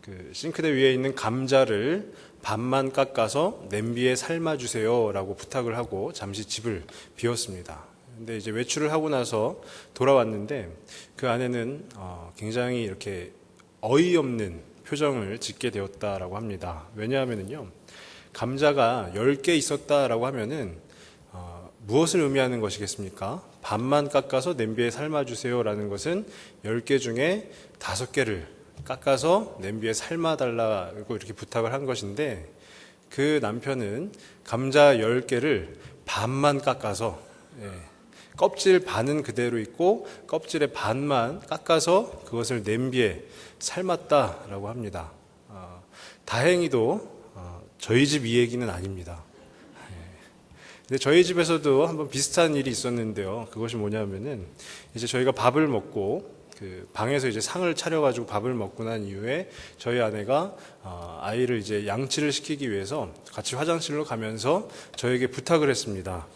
그 싱크대 위에 있는 감자를 반만 깎아서 냄비에 삶아주세요 라고 부탁을 하고 잠시 집을 비웠습니다. 근데 이제 외출을 하고 나서 돌아왔는데 그 아내는 굉장히 이렇게 어이없는 표정을 짓게 되었다라고 합니다. 왜냐하면요, 감자가 10개 있었다라고 하면은 무엇을 의미하는 것이겠습니까? 반만 깎아서 냄비에 삶아주세요 라는 것은 10개 중에 5개를 깎아서 냄비에 삶아달라고 이렇게 부탁을 한 것인데, 그 남편은 감자 10개를 반만 깎아서, 껍질 반은 그대로 있고 껍질의 반만 깎아서 그것을 냄비에 삶았다라고 합니다. 다행히도 저희 집 이 얘기는 아닙니다. 근데 저희 집에서도 한번 비슷한 일이 있었는데요. 그것이 뭐냐면은 이제 저희가 밥을 먹고 그 방에서 이제 상을 차려가지고 밥을 먹고 난 이후에 저희 아내가 아이를 이제 양치를 시키기 위해서 같이 화장실로 가면서 저에게 부탁을 했습니다.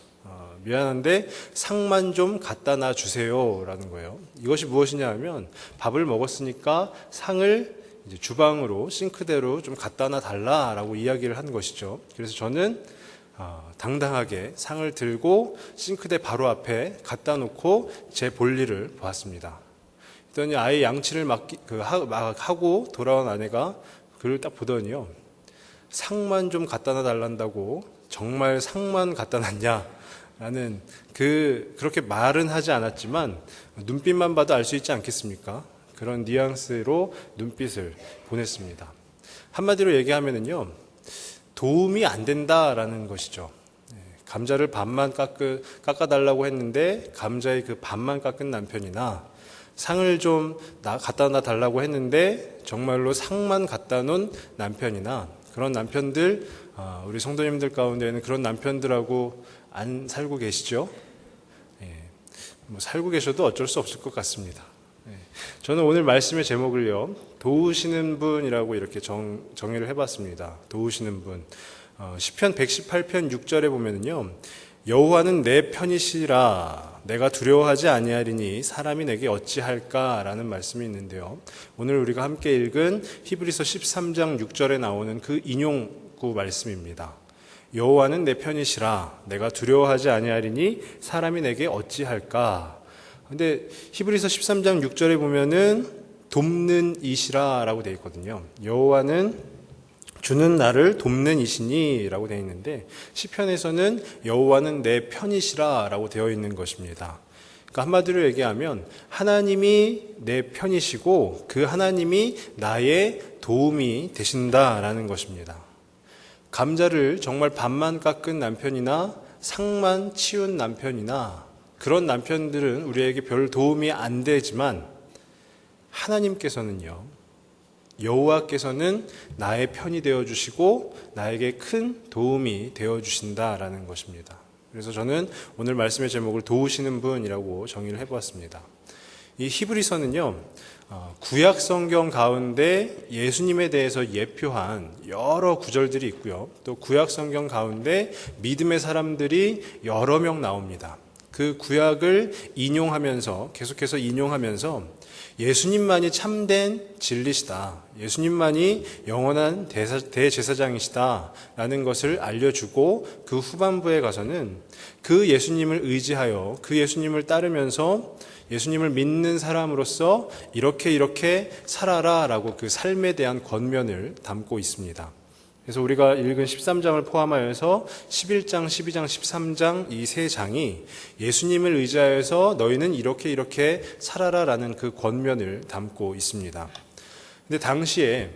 미안한데 상만 좀 갖다 놔 주세요 라는 거예요. 이것이 무엇이냐 하면 밥을 먹었으니까 상을 이제 주방으로 싱크대로 좀 갖다 놔 달라라고 이야기를 한 것이죠. 그래서 저는 당당하게 상을 들고 싱크대 바로 앞에 갖다 놓고 제 볼일을 보았습니다. 그랬더니 아이 양치를 하고 돌아온 아내가 그를 딱 보더니요, 상만 좀 갖다 놔 달란다고 정말 상만 갖다 놨냐 라는 그렇게 말은 하지 않았지만 눈빛만 봐도 알 수 있지 않겠습니까? 그런 뉘앙스로 눈빛을 보냈습니다. 한마디로 얘기하면은요, 도움이 안 된다라는 것이죠. 감자를 반만 깎아달라고 했는데 감자의 그 반만 깎은 남편이나 상을 좀 갖다 놔 달라고 했는데 정말로 상만 갖다 놓은 남편이나, 그런 남편들, 우리 성도님들 가운데는 그런 남편들하고 안 살고 계시죠? 뭐 살고 계셔도 어쩔 수 없을 것 같습니다. 저는 오늘 말씀의 제목을요, 도우시는 분이라고 이렇게 정의를 해봤습니다. 도우시는 분. 시편 118편 6절에 보면은요, 여호와는 내 편이시라 내가 두려워하지 아니하리니 사람이 내게 어찌할까 라는 말씀이 있는데요, 오늘 우리가 함께 읽은 히브리서 13장 6절에 나오는 그 인용구 말씀입니다. 여호와는 내 편이시라 내가 두려워하지 아니하리니 사람이 내게 어찌할까. 근데 히브리서 13장 6절에 보면은 돕는 이시라 라고 되어 있거든요. 여호와는 주는 나를 돕는 이시니 라고 되어 있는데, 시편에서는 여호와는 내 편이시라 라고 되어 있는 것입니다. 그러니까 한마디로 얘기하면 하나님이 내 편이시고 그 하나님이 나의 도움이 되신다라는 것입니다. 감자를 정말 반만 깎은 남편이나 상만 치운 남편이나 그런 남편들은 우리에게 별 도움이 안 되지만, 하나님께서는요, 여호와께서는 나의 편이 되어주시고 나에게 큰 도움이 되어주신다라는 것입니다. 그래서 저는 오늘 말씀의 제목을 도우시는 분이라고 정의를 해보았습니다. 이 히브리서는요, 구약 성경 가운데 예수님에 대해서 예표한 여러 구절들이 있고요, 또 구약 성경 가운데 믿음의 사람들이 여러 명 나옵니다. 그 구약을 인용하면서, 계속해서 인용하면서 예수님만이 참된 진리시다, 예수님만이 영원한 대제사장이시다 라는 것을 알려주고, 그 후반부에 가서는 그 예수님을 의지하여 그 예수님을 따르면서 예수님을 믿는 사람으로서 이렇게 살아라 라고 그 삶에 대한 권면을 담고 있습니다. 그래서 우리가 읽은 13장을 포함하여서 11장, 12장, 13장 이 세 장이 예수님을 의지하여서 너희는 이렇게 살아라 라는 그 권면을 담고 있습니다. 근데 당시에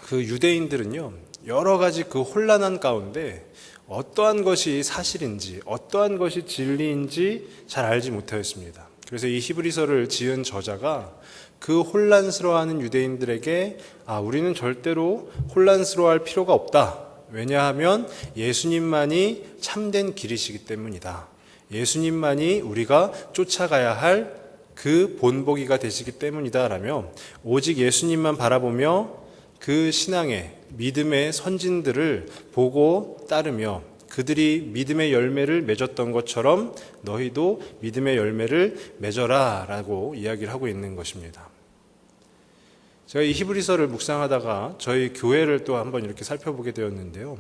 그 유대인들은요, 여러 가지 그 혼란한 가운데 어떠한 것이 사실인지 어떠한 것이 진리인지 잘 알지 못하였습니다. 그래서 이 히브리서를 지은 저자가 그 혼란스러워하는 유대인들에게 우리는 절대로 혼란스러워할 필요가 없다. 왜냐하면 예수님만이 참된 길이시기 때문이다. 예수님만이 우리가 쫓아가야 할 그 본보기가 되시기 때문이다 라며, 오직 예수님만 바라보며 그 신앙의 믿음의 선진들을 보고 따르며 그들이 믿음의 열매를 맺었던 것처럼 너희도 믿음의 열매를 맺어라 라고 이야기를 하고 있는 것입니다. 제가 이 히브리서를 묵상하다가 저희 교회를 또 한번 이렇게 살펴보게 되었는데요.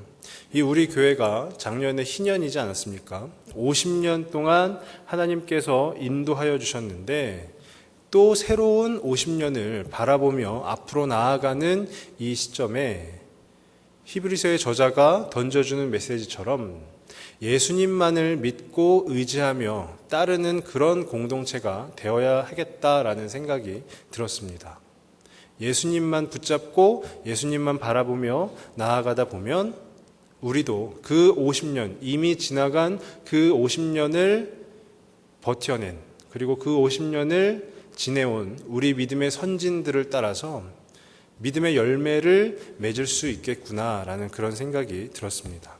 이 우리 교회가 작년에 희년이지 않았습니까? 50년 동안 하나님께서 인도하여 주셨는데 또 새로운 50년을 바라보며 앞으로 나아가는 이 시점에 히브리서의 저자가 던져주는 메시지처럼 예수님만을 믿고 의지하며 따르는 그런 공동체가 되어야 하겠다라는 생각이 들었습니다. 예수님만 붙잡고 예수님만 바라보며 나아가다 보면 우리도 그 50년, 이미 지나간 그 50년을 버텨낸, 그리고 그 50년을 지내온 우리 믿음의 선진들을 따라서 믿음의 열매를 맺을 수 있겠구나라는 그런 생각이 들었습니다.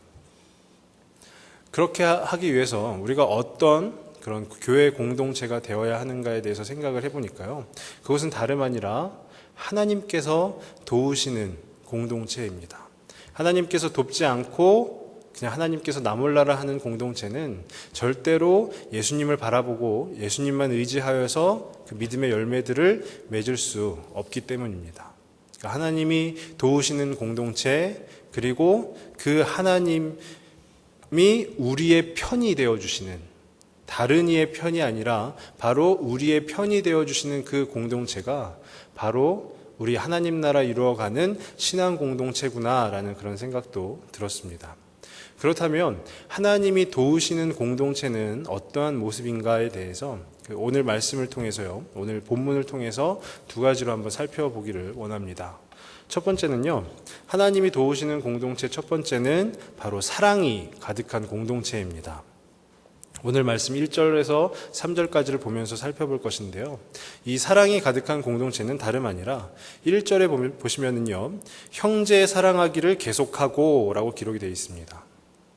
그렇게 하기 위해서 우리가 어떤 그런 교회 공동체가 되어야 하는가에 대해서 생각을 해보니까요. 그것은 다름 아니라 하나님께서 도우시는 공동체입니다. 하나님께서 돕지 않고 그냥 하나님께서 나 몰라라 하는 공동체는 절대로 예수님을 바라보고 예수님만 의지하여서 그 믿음의 열매들을 맺을 수 없기 때문입니다. 그러니까 하나님이 도우시는 공동체, 그리고 그 하나님이 우리의 편이 되어주시는, 다른 이의 편이 아니라 바로 우리의 편이 되어주시는 그 공동체가 바로 우리 하나님 나라 이루어가는 신앙 공동체구나라는 그런 생각도 들었습니다. 그렇다면 하나님이 도우시는 공동체는 어떠한 모습인가에 대해서 오늘 말씀을 통해서요, 오늘 본문을 통해서 두 가지로 한번 살펴보기를 원합니다. 첫 번째는요, 하나님이 도우시는 공동체 첫 번째는 바로 사랑이 가득한 공동체입니다. 오늘 말씀 1절에서 3절까지를 보면서 살펴볼 것인데요. 이 사랑이 가득한 공동체는 다름 아니라 1절에 보시면은요, 형제 사랑하기를 계속하고 라고 기록이 되어 있습니다.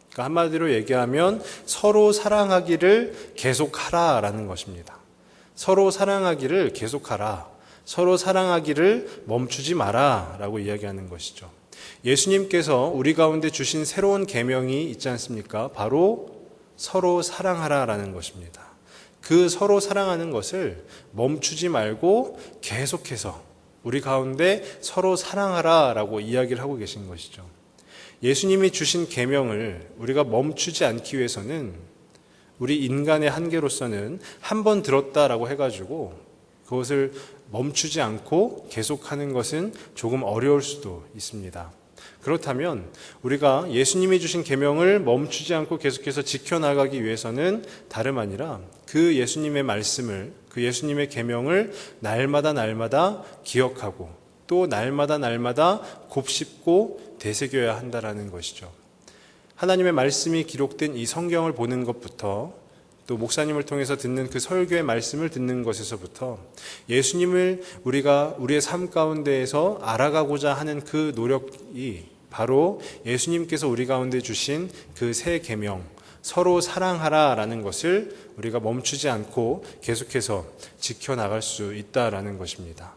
그러니까 한마디로 얘기하면 서로 사랑하기를 계속하라 라는 것입니다. 서로 사랑하기를 계속하라. 서로 사랑하기를 멈추지 마라 라고 이야기하는 것이죠. 예수님께서 우리 가운데 주신 새로운 계명이 있지 않습니까? 바로 서로 사랑하라라는 것입니다. 그 서로 사랑하는 것을 멈추지 말고 계속해서 우리 가운데 서로 사랑하라라고 이야기를 하고 계신 것이죠. 예수님이 주신 계명을 우리가 멈추지 않기 위해서는 우리 인간의 한계로서는 한 번 들었다라고 해가지고 그것을 멈추지 않고 계속하는 것은 조금 어려울 수도 있습니다. 그렇다면 우리가 예수님이 주신 계명을 멈추지 않고 계속해서 지켜나가기 위해서는 다름 아니라 그 예수님의 말씀을, 그 예수님의 계명을 날마다 기억하고 또 날마다 곱씹고 되새겨야 한다라는 것이죠. 하나님의 말씀이 기록된 이 성경을 보는 것부터 또 목사님을 통해서 듣는 그 설교의 말씀을 듣는 것에서부터 예수님을 우리가 우리의 삶 가운데에서 알아가고자 하는 그 노력이 바로 예수님께서 우리 가운데 주신 그 새 계명, 서로 사랑하라라는 것을 우리가 멈추지 않고 계속해서 지켜나갈 수 있다라는 것입니다.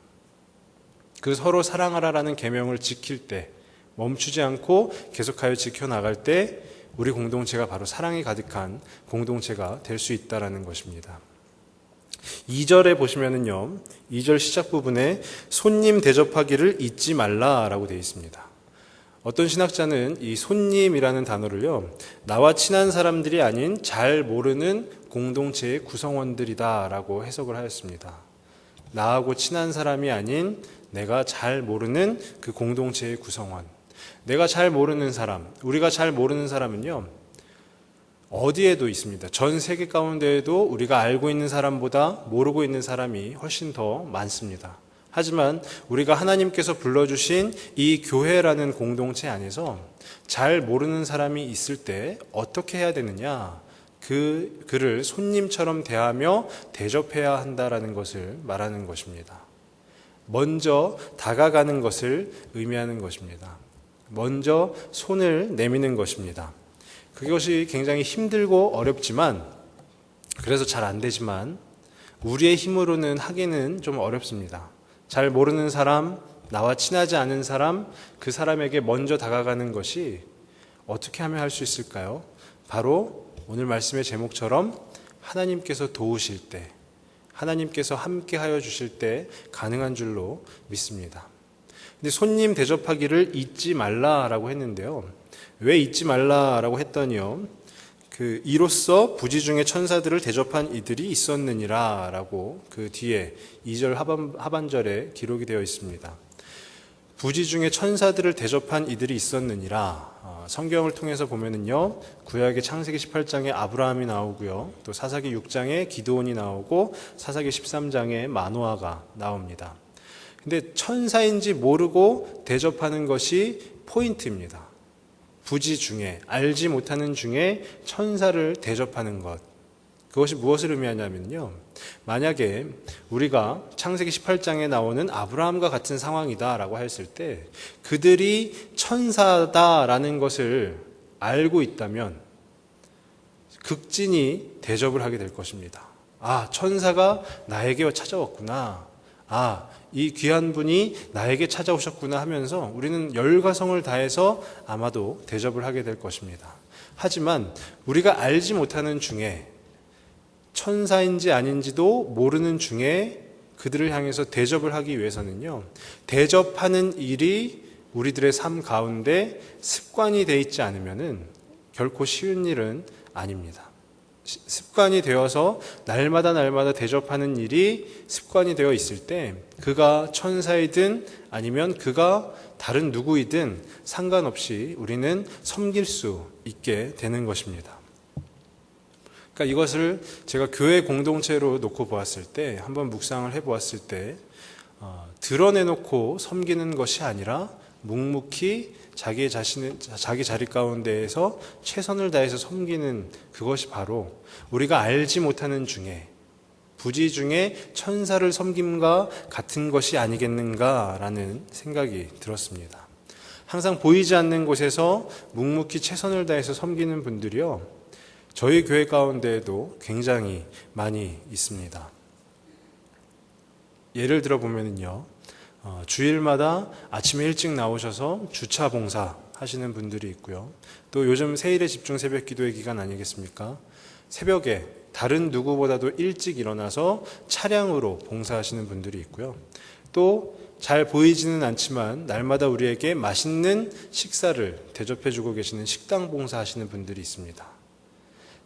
그 서로 사랑하라라는 계명을 지킬 때, 멈추지 않고 계속하여 지켜나갈 때 우리 공동체가 바로 사랑이 가득한 공동체가 될 수 있다라는 것입니다. 2절에 보시면은요, 2절 시작 부분에 손님 대접하기를 잊지 말라라고 되어 있습니다. 어떤 신학자는 이 손님이라는 단어를요, 나와 친한 사람들이 아닌 잘 모르는 공동체의 구성원들이다라고 해석을 하였습니다. 나하고 친한 사람이 아닌 내가 잘 모르는 그 공동체의 구성원. 내가 잘 모르는 사람, 우리가 잘 모르는 사람은요, 어디에도 있습니다. 전 세계 가운데에도 우리가 알고 있는 사람보다 모르고 있는 사람이 훨씬 더 많습니다. 하지만 우리가 하나님께서 불러주신 이 교회라는 공동체 안에서 잘 모르는 사람이 있을 때 어떻게 해야 되느냐? 그를 손님처럼 대하며 대접해야 한다라는 것을 말하는 것입니다. 먼저 다가가는 것을 의미하는 것입니다. 먼저 손을 내미는 것입니다. 그것이 굉장히 힘들고 어렵지만, 그래서 잘 안 되지만 우리의 힘으로는 하기는 좀 어렵습니다. 잘 모르는 사람, 나와 친하지 않은 사람, 그 사람에게 먼저 다가가는 것이 어떻게 하면 할 수 있을까요? 바로 오늘 말씀의 제목처럼 하나님께서 도우실 때, 하나님께서 함께 하여 주실 때 가능한 줄로 믿습니다. 근데 손님 대접하기를 잊지 말라라고 했는데요. 왜 잊지 말라라고 했더니요. 이로써 부지 중에 천사들을 대접한 이들이 있었느니라라고 그 뒤에 2절 하반절에 기록이 되어 있습니다. 부지 중에 천사들을 대접한 이들이 있었느니라. 성경을 통해서 보면은요, 구약의 창세기 18장에 아브라함이 나오고요, 또 사사기 6장에 기드온이 나오고 사사기 13장에 마노아가 나옵니다. 근데 천사인지 모르고 대접하는 것이 포인트입니다. 부지 중에, 알지 못하는 중에 천사를 대접하는 것. 그것이 무엇을 의미하냐면요. 만약에 우리가 창세기 18장에 나오는 아브라함과 같은 상황이다라고 했을 때 그들이 천사다라는 것을 알고 있다면 극진히 대접을 하게 될 것입니다. 아, 천사가 나에게 찾아왔구나. 아, 이 귀한 분이 나에게 찾아오셨구나 하면서 우리는 열과 성을 다해서 아마도 대접을 하게 될 것입니다. 하지만 우리가 알지 못하는 중에 천사인지 아닌지도 모르는 중에 그들을 향해서 대접을 하기 위해서는요, 대접하는 일이 우리들의 삶 가운데 습관이 되어 있지 않으면은 결코 쉬운 일은 아닙니다. 습관이 되어서 날마다 대접하는 일이 습관이 되어 있을 때 그가 천사이든 아니면 그가 다른 누구이든 상관없이 우리는 섬길 수 있게 되는 것입니다. 그러니까 이것을 제가 교회 공동체로 놓고 보았을 때, 한번 묵상을 해보았을 때, 드러내놓고 섬기는 것이 아니라 묵묵히 자기 자리 가운데에서 최선을 다해서 섬기는 그것이 바로 우리가 알지 못하는 중에, 부지 중에 천사를 섬김과 같은 것이 아니겠는가라는 생각이 들었습니다. 항상 보이지 않는 곳에서 묵묵히 최선을 다해서 섬기는 분들이요, 저희 교회 가운데에도 굉장히 많이 있습니다. 예를 들어 보면은요, 주일마다 아침에 일찍 나오셔서 주차 봉사 하시는 분들이 있고요. 또 요즘 세일의 집중 새벽 기도의 기간 아니겠습니까? 새벽에 다른 누구보다도 일찍 일어나서 차량으로 봉사하시는 분들이 있고요. 또 잘 보이지는 않지만 날마다 우리에게 맛있는 식사를 대접해주고 계시는 식당 봉사하시는 분들이 있습니다.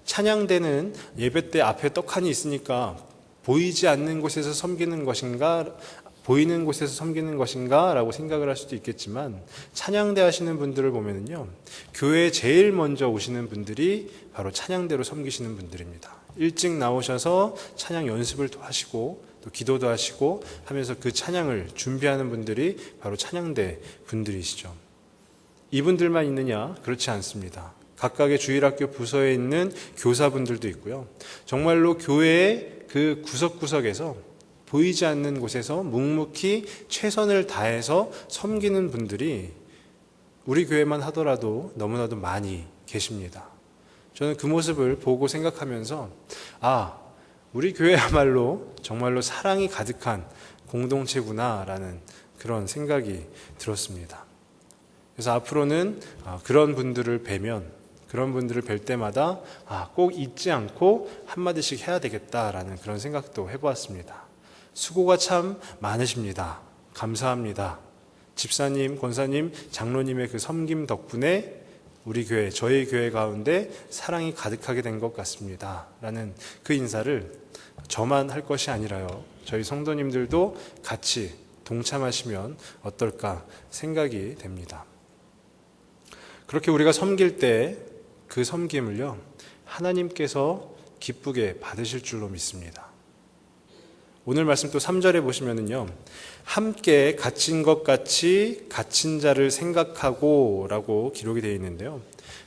찬양대는 예배 때 앞에 떡하니 있으니까 보이지 않는 곳에서 섬기는 것인가, 보이는 곳에서 섬기는 것인가 라고 생각을 할 수도 있겠지만, 찬양대 하시는 분들을 보면은요, 교회에 제일 먼저 오시는 분들이 바로 찬양대로 섬기시는 분들입니다. 일찍 나오셔서 찬양 연습을 하시고 또 기도도 하시고 하면서 그 찬양을 준비하는 분들이 바로 찬양대 분들이시죠. 이분들만 있느냐? 그렇지 않습니다. 각각의 주일학교 부서에 있는 교사분들도 있고요. 정말로 교회의 그 구석구석에서 보이지 않는 곳에서 묵묵히 최선을 다해서 섬기는 분들이 우리 교회만 하더라도 너무나도 많이 계십니다. 저는 그 모습을 보고 생각하면서 우리 교회야말로 정말로 사랑이 가득한 공동체구나라는 그런 생각이 들었습니다. 그래서 앞으로는 그런 분들을 뵐 때마다 꼭 잊지 않고 한마디씩 해야 되겠다라는 그런 생각도 해보았습니다. 수고가 참 많으십니다. 감사합니다. 집사님, 권사님, 장로님의 그 섬김 덕분에 우리 교회, 저희 교회 가운데 사랑이 가득하게 된 것 같습니다. 라는 그 인사를 저만 할 것이 아니라요, 저희 성도님들도 같이 동참하시면 어떨까 생각이 됩니다. 그렇게 우리가 섬길 때 그 섬김을요, 하나님께서 기쁘게 받으실 줄로 믿습니다. 오늘 말씀 또 3절에 보시면은요, 함께 갇힌 것 같이 갇힌 자를 생각하고 라고 기록이 되어 있는데요.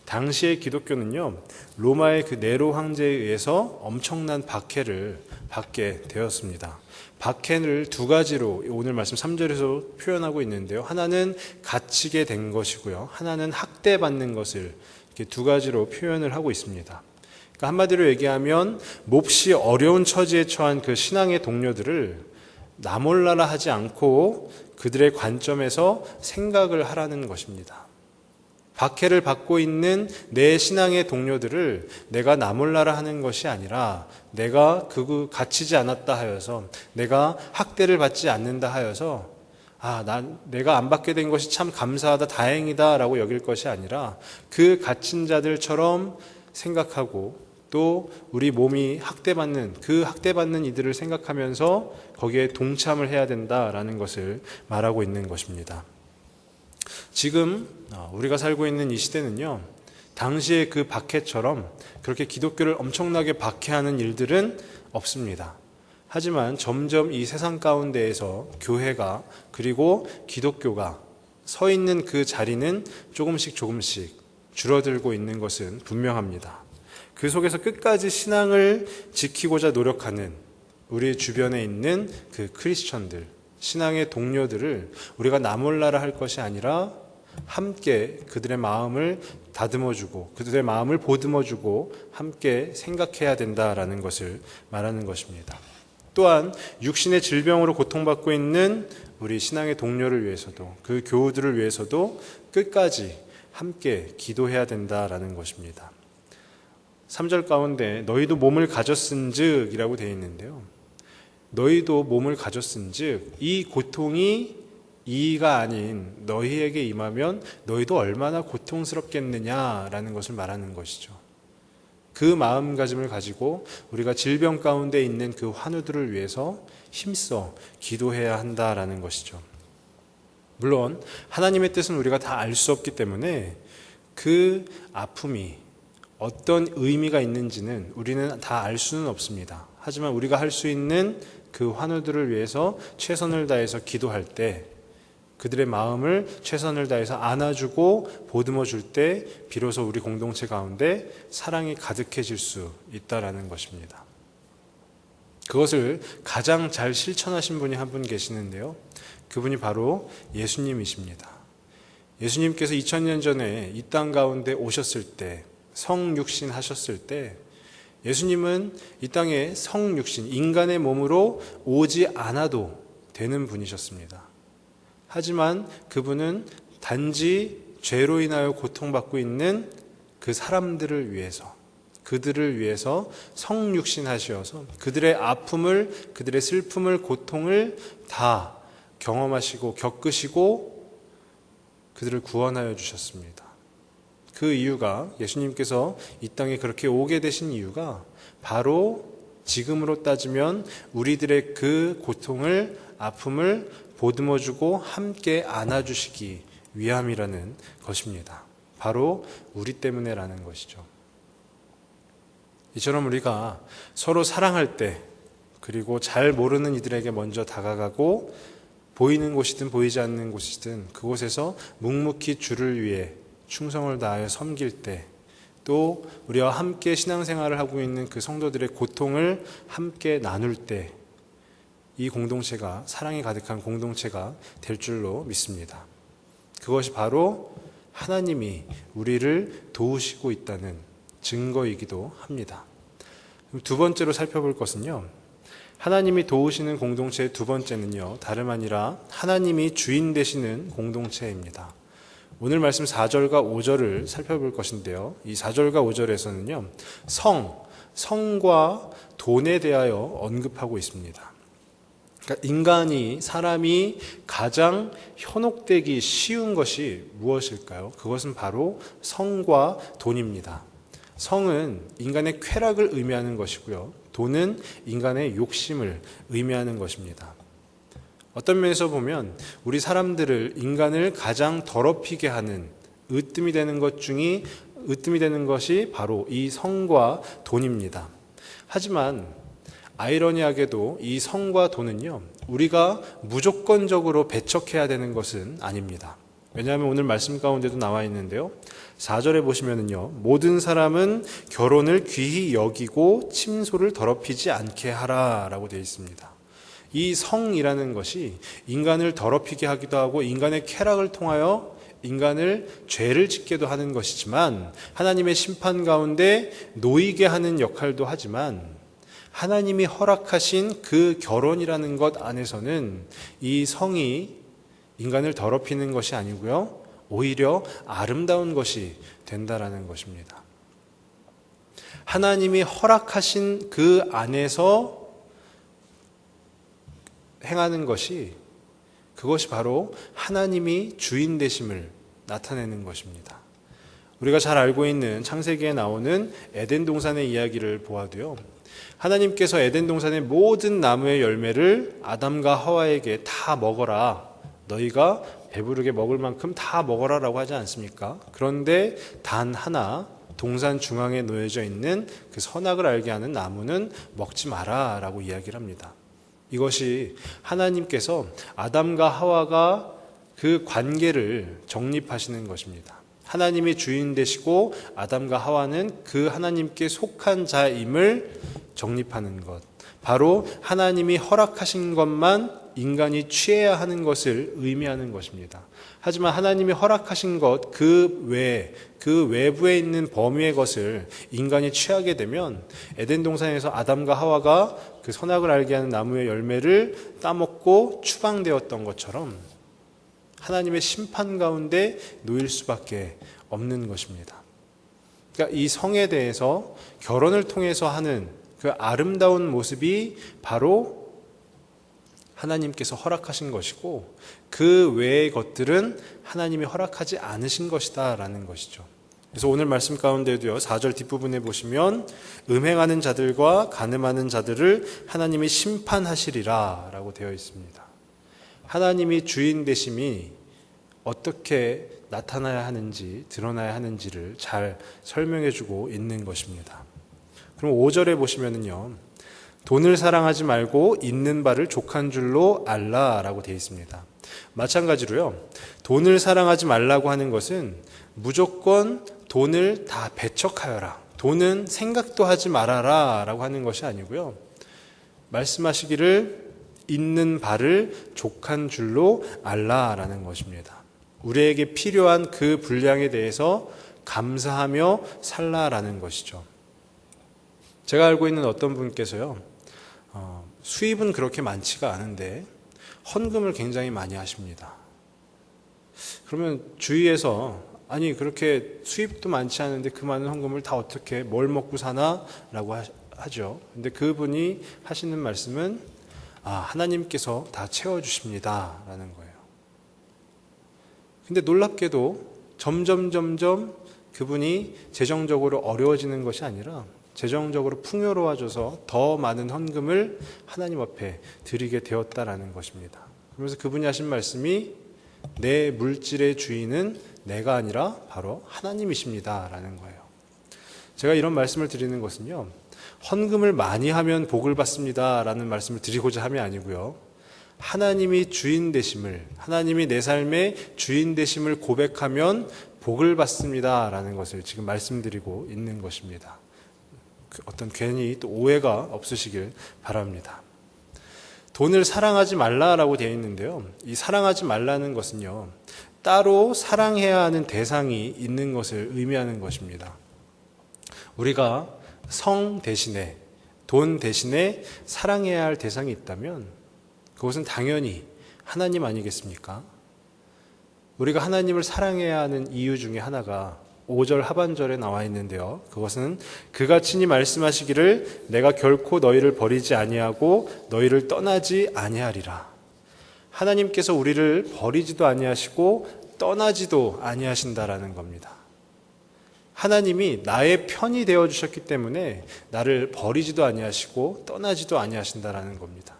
당시의 기독교는요, 로마의 그 네로 황제에 의해서 엄청난 박해를 받게 되었습니다. 박해를 두 가지로 오늘 말씀 3절에서 표현하고 있는데요. 하나는 갇히게 된 것이고요. 하나는 학대받는 것을 이렇게 두 가지로 표현을 하고 있습니다. 그러니까 한마디로 얘기하면 몹시 어려운 처지에 처한 그 신앙의 동료들을 나몰라라 하지 않고 그들의 관점에서 생각을 하라는 것입니다. 박해를 받고 있는 내 신앙의 동료들을 내가 나 몰라라 하는 것이 아니라 내가 갇히지 않았다 하여서, 내가 학대를 받지 않는다 하여서 내가 안 받게 된 것이 참 감사하다, 다행이다 라고 여길 것이 아니라 그 갇힌 자들처럼 생각하고, 또 우리 몸이 학대받는 이들을 생각하면서 거기에 동참을 해야 된다라는 것을 말하고 있는 것입니다. 지금 우리가 살고 있는 이 시대는요, 당시의 그 박해처럼 그렇게 기독교를 엄청나게 박해하는 일들은 없습니다. 하지만 점점 이 세상 가운데에서 교회가, 그리고 기독교가 서 있는 그 자리는 조금씩 줄어들고 있는 것은 분명합니다. 그 속에서 끝까지 신앙을 지키고자 노력하는 우리 주변에 있는 그 크리스천들, 신앙의 동료들을 우리가 나 몰라라 할 것이 아니라 함께 그들의 마음을 다듬어주고, 그들의 마음을 보듬어주고 함께 생각해야 된다라는 것을 말하는 것입니다. 또한 육신의 질병으로 고통받고 있는 우리 신앙의 동료를 위해서도, 그 교우들을 위해서도 끝까지 함께 기도해야 된다라는 것입니다. 3절 가운데 너희도 몸을 가졌은즉 이라고 되어 있는데요, 너희도 몸을 가졌은즉, 이 고통이 이가 아닌 너희에게 임하면 너희도 얼마나 고통스럽겠느냐라는 것을 말하는 것이죠. 그 마음가짐을 가지고 우리가 질병 가운데 있는 그 환우들을 위해서 힘써 기도해야 한다라는 것이죠. 물론 하나님의 뜻은 우리가 다 알 수 없기 때문에 그 아픔이 어떤 의미가 있는지는 우리는 다 알 수는 없습니다. 하지만 우리가 할 수 있는 그 환우들을 위해서 최선을 다해서 기도할 때, 그들의 마음을 최선을 다해서 안아주고 보듬어 줄 때 비로소 우리 공동체 가운데 사랑이 가득해질 수 있다라는 것입니다. 그것을 가장 잘 실천하신 분이 한 분 계시는데요, 그분이 바로 예수님이십니다. 예수님께서 2000년 전에 이 땅 가운데 오셨을 때, 성육신 하셨을 때, 예수님은 이 땅에 성육신, 인간의 몸으로 오지 않아도 되는 분이셨습니다. 하지만 그분은 단지 죄로 인하여 고통받고 있는 그 사람들을 위해서, 그들을 위해서 성육신 하셔서 그들의 아픔을, 그들의 슬픔을, 고통을 다 경험하시고 겪으시고 그들을 구원하여 주셨습니다. 그 이유가, 예수님께서 이 땅에 그렇게 오게 되신 이유가 바로 지금으로 따지면 우리들의 그 고통을, 아픔을 보듬어주고 함께 안아주시기 위함이라는 것입니다. 바로 우리 때문에라는 것이죠. 이처럼 우리가 서로 사랑할 때, 그리고 잘 모르는 이들에게 먼저 다가가고, 보이는 곳이든 보이지 않는 곳이든 그곳에서 묵묵히 주를 위해 충성을 다하여 섬길 때, 또 우리와 함께 신앙생활을 하고 있는 그 성도들의 고통을 함께 나눌 때, 이 공동체가 사랑이 가득한 공동체가 될 줄로 믿습니다. 그것이 바로 하나님이 우리를 도우시고 있다는 증거이기도 합니다. 두 번째로 살펴볼 것은요, 하나님이 도우시는 공동체의 두 번째는요, 다름 아니라 하나님이 주인 되시는 공동체입니다. 오늘 말씀 4절과 5절을 살펴볼 것인데요, 이 4절과 5절에서는요, 성과 돈에 대하여 언급하고 있습니다. 그러니까 사람이 가장 현혹되기 쉬운 것이 무엇일까요? 그것은 바로 성과 돈입니다. 성은 인간의 쾌락을 의미하는 것이고요, 돈은 인간의 욕심을 의미하는 것입니다. 어떤 면에서 보면 우리 사람들을, 인간을 가장 더럽히게 하는, 으뜸이 되는 것이 바로 이 성과 돈입니다. 하지만 아이러니하게도 이 성과 돈은요, 우리가 무조건적으로 배척해야 되는 것은 아닙니다. 왜냐하면 오늘 말씀 가운데도 나와 있는데요, 4절에 보시면은요, 모든 사람은 결혼을 귀히 여기고 침소를 더럽히지 않게 하라 라고 되어 있습니다. 이 성이라는 것이 인간을 더럽히게 하기도 하고 인간의 쾌락을 통하여 인간을 죄를 짓게도 하는 것이지만, 하나님의 심판 가운데 놓이게 하는 역할도 하지만, 하나님이 허락하신 그 결혼이라는 것 안에서는 이 성이 인간을 더럽히는 것이 아니고요, 오히려 아름다운 것이 된다라는 것입니다. 하나님이 허락하신 그 안에서 행하는 것이, 그것이 바로 하나님이 주인 되심을 나타내는 것입니다. 우리가 잘 알고 있는 창세기에 나오는 에덴 동산의 이야기를 보아도요, 하나님께서 에덴 동산의 모든 나무의 열매를 아담과 하와에게 다 먹어라, 너희가 배부르게 먹을 만큼 다 먹어라라고 하지 않습니까? 그런데 단 하나, 동산 중앙에 놓여져 있는 그 선악을 알게 하는 나무는 먹지 마라 라고 이야기를 합니다. 이것이 하나님께서 아담과 하와가 그 관계를 정립하시는 것입니다. 하나님이 주인 되시고 아담과 하와는 그 하나님께 속한 자임을 정립하는 것, 바로 하나님이 허락하신 것만 인간이 취해야 하는 것을 의미하는 것입니다. 하지만 하나님이 허락하신 것 그 외, 그 외부에 있는 범위의 것을 인간이 취하게 되면 에덴 동산에서 아담과 하와가 그 선악을 알게 하는 나무의 열매를 따먹고 추방되었던 것처럼 하나님의 심판 가운데 놓일 수밖에 없는 것입니다. 그러니까 이 성에 대해서 결혼을 통해서 하는 그 아름다운 모습이 바로 하나님께서 허락하신 것이고, 그 외의 것들은 하나님이 허락하지 않으신 것이다 라는 것이죠. 그래서 오늘 말씀 가운데도요, 4절 뒷부분에 보시면 음행하는 자들과 간음하는 자들을 하나님이 심판하시리라 라고 되어 있습니다. 하나님이 주인 되심이 어떻게 나타나야 하는지, 드러나야 하는지를 잘 설명해 주고 있는 것입니다. 그럼 5절에 보시면은요, 돈을 사랑하지 말고 있는 바를 족한 줄로 알라라고 되어 있습니다. 마찬가지로요, 돈을 사랑하지 말라고 하는 것은 무조건 돈을 다 배척하여라, 돈은 생각도 하지 말아라 라고 하는 것이 아니고요, 말씀하시기를 있는 바를 족한 줄로 알라라는 것입니다. 우리에게 필요한 그 분량에 대해서 감사하며 살라라는 것이죠. 제가 알고 있는 어떤 분께서요, 수입은 그렇게 많지가 않은데 헌금을 굉장히 많이 하십니다. 그러면 주위에서 아니 그렇게 수입도 많지 않은데 그 많은 헌금을 다 어떻게 뭘 먹고 사나? 라고 하죠. 근데 그분이 하시는 말씀은 하나님께서 다 채워주십니다 라는 거예요. 근데 놀랍게도 점점 그분이 재정적으로 어려워지는 것이 아니라 재정적으로 풍요로워져서 더 많은 헌금을 하나님 앞에 드리게 되었다라는 것입니다. 그러면서 그분이 하신 말씀이 내 물질의 주인은 내가 아니라 바로 하나님이십니다 라는 거예요. 제가 이런 말씀을 드리는 것은요, 헌금을 많이 하면 복을 받습니다 라는 말씀을 드리고자 함이 아니고요, 하나님이 주인 되심을, 하나님이 내 삶의 주인 되심을 고백하면 복을 받습니다 라는 것을 지금 말씀드리고 있는 것입니다. 어떤 괜히 또 오해가 없으시길 바랍니다. 돈을 사랑하지 말라라고 되어 있는데요, 이 사랑하지 말라는 것은요, 따로 사랑해야 하는 대상이 있는 것을 의미하는 것입니다. 우리가 성 대신에, 돈 대신에 사랑해야 할 대상이 있다면 그것은 당연히 하나님 아니겠습니까? 우리가 하나님을 사랑해야 하는 이유 중에 하나가 5절 하반절에 나와 있는데요, 그것은 그가 친히 말씀하시기를 내가 결코 너희를 버리지 아니하고 너희를 떠나지 아니하리라. 하나님께서 우리를 버리지도 아니하시고 떠나지도 아니하신다라는 겁니다. 하나님이 나의 편이 되어 주셨기 때문에 나를 버리지도 아니하시고 떠나지도 아니하신다라는 겁니다.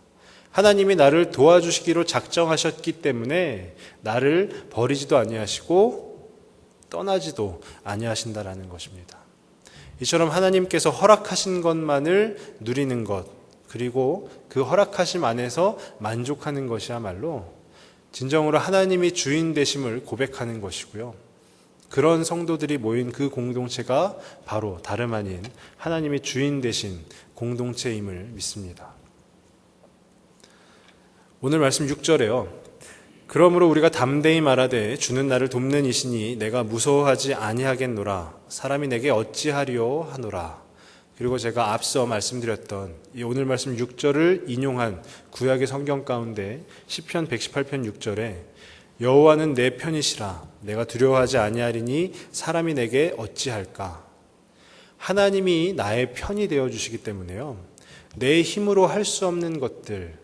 하나님이 나를 도와주시기로 작정하셨기 때문에 나를 버리지도 아니하시고 떠나지도 아니하신다라는 것입니다. 이처럼 하나님께서 허락하신 것만을 누리는 것, 그리고 그 허락하심 안에서 만족하는 것이야말로 진정으로 하나님이 주인 되심을 고백하는 것이고요, 그런 성도들이 모인 그 공동체가 바로 다름 아닌 하나님이 주인 되신 공동체임을 믿습니다. 오늘 말씀 6절에요, 그러므로 우리가 담대히 말하되 주는 나를 돕는 이시니 내가 무서워하지 아니하겠노라. 사람이 내게 어찌하리요 하노라. 그리고 제가 앞서 말씀드렸던 이 오늘 말씀 6절을 인용한 구약의 성경 가운데 시편 118편 6절에 여호와는 내 편이시라. 내가 두려워하지 아니하리니 사람이 내게 어찌할까. 하나님이 나의 편이 되어주시기 때문에요, 내 힘으로 할 수 없는 것들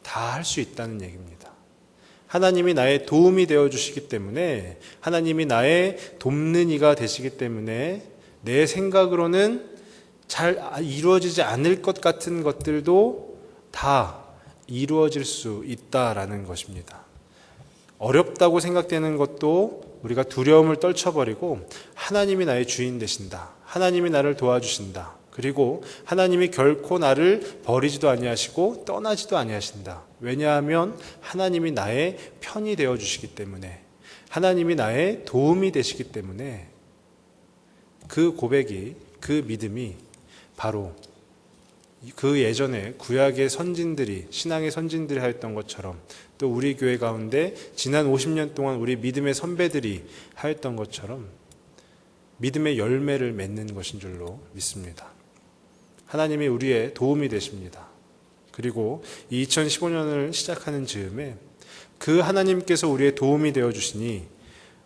다 할 수 있다는 얘기입니다. 하나님이 나의 도움이 되어주시기 때문에, 하나님이 나의 돕는 이가 되시기 때문에 내 생각으로는 잘 이루어지지 않을 것 같은 것들도 다 이루어질 수 있다라는 것입니다. 어렵다고 생각되는 것도 우리가 두려움을 떨쳐버리고 하나님이 나의 주인 되신다, 하나님이 나를 도와주신다, 그리고 하나님이 결코 나를 버리지도 아니하시고 떠나지도 아니하신다. 왜냐하면 하나님이 나의 편이 되어주시기 때문에, 하나님이 나의 도움이 되시기 때문에, 그 고백이, 그 믿음이 바로 그 예전에 구약의 선진들이, 신앙의 선진들이 하였던 것처럼, 또 우리 교회 가운데 지난 50년 동안 우리 믿음의 선배들이 하였던 것처럼 믿음의 열매를 맺는 것인 줄로 믿습니다. 하나님이 우리의 도움이 되십니다. 그리고 2015년을 시작하는 즈음에 그 하나님께서 우리의 도움이 되어주시니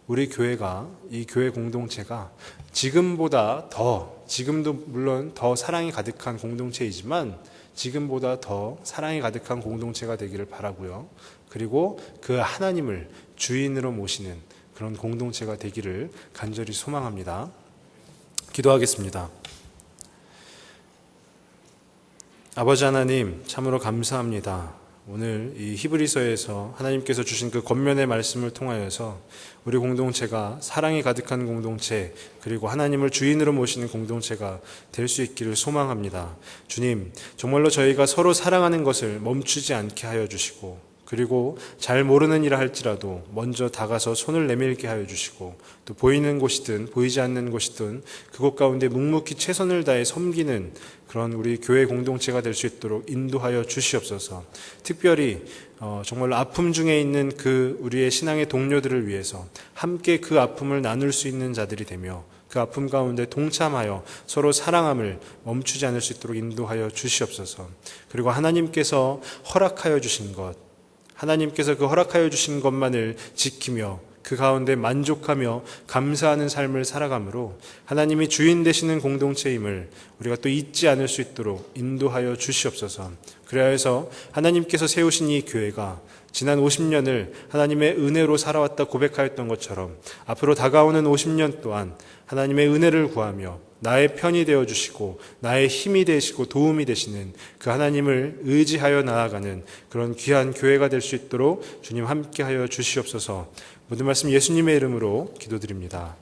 우리 교회가, 이 교회 공동체가 지금보다 더, 지금도 물론 더 사랑이 가득한 공동체이지만 지금보다 더 사랑이 가득한 공동체가 되기를 바라고요. 그리고 그 하나님을 주인으로 모시는 그런 공동체가 되기를 간절히 소망합니다. 기도하겠습니다. 아버지 하나님, 참으로 감사합니다. 오늘 이 히브리서에서 하나님께서 주신 그 권면의 말씀을 통하여서 우리 공동체가 사랑이 가득한 공동체, 그리고 하나님을 주인으로 모시는 공동체가 될 수 있기를 소망합니다. 주님, 정말로 저희가 서로 사랑하는 것을 멈추지 않게 하여 주시고, 그리고 잘 모르는 일을 할지라도 먼저 다가서 손을 내밀게 하여 주시고, 또 보이는 곳이든 보이지 않는 곳이든 그곳 가운데 묵묵히 최선을 다해 섬기는 그런 우리 교회 공동체가 될 수 있도록 인도하여 주시옵소서. 특별히 정말로 아픔 중에 있는 그 우리의 신앙의 동료들을 위해서 함께 그 아픔을 나눌 수 있는 자들이 되며, 그 아픔 가운데 동참하여 서로 사랑함을 멈추지 않을 수 있도록 인도하여 주시옵소서. 그리고 하나님께서 허락하여 주신 것, 하나님께서 그 허락하여 주신 것만을 지키며 그 가운데 만족하며 감사하는 삶을 살아가므로 하나님이 주인 되시는 공동체임을 우리가 또 잊지 않을 수 있도록 인도하여 주시옵소서. 그래야 해서 하나님께서 세우신 이 교회가 지난 50년을 하나님의 은혜로 살아왔다 고백하였던 것처럼 앞으로 다가오는 50년 동안 하나님의 은혜를 구하며 나의 편이 되어주시고 나의 힘이 되시고 도움이 되시는 그 하나님을 의지하여 나아가는 그런 귀한 교회가 될 수 있도록 주님 함께하여 주시옵소서. 모든 말씀 예수님의 이름으로 기도드립니다.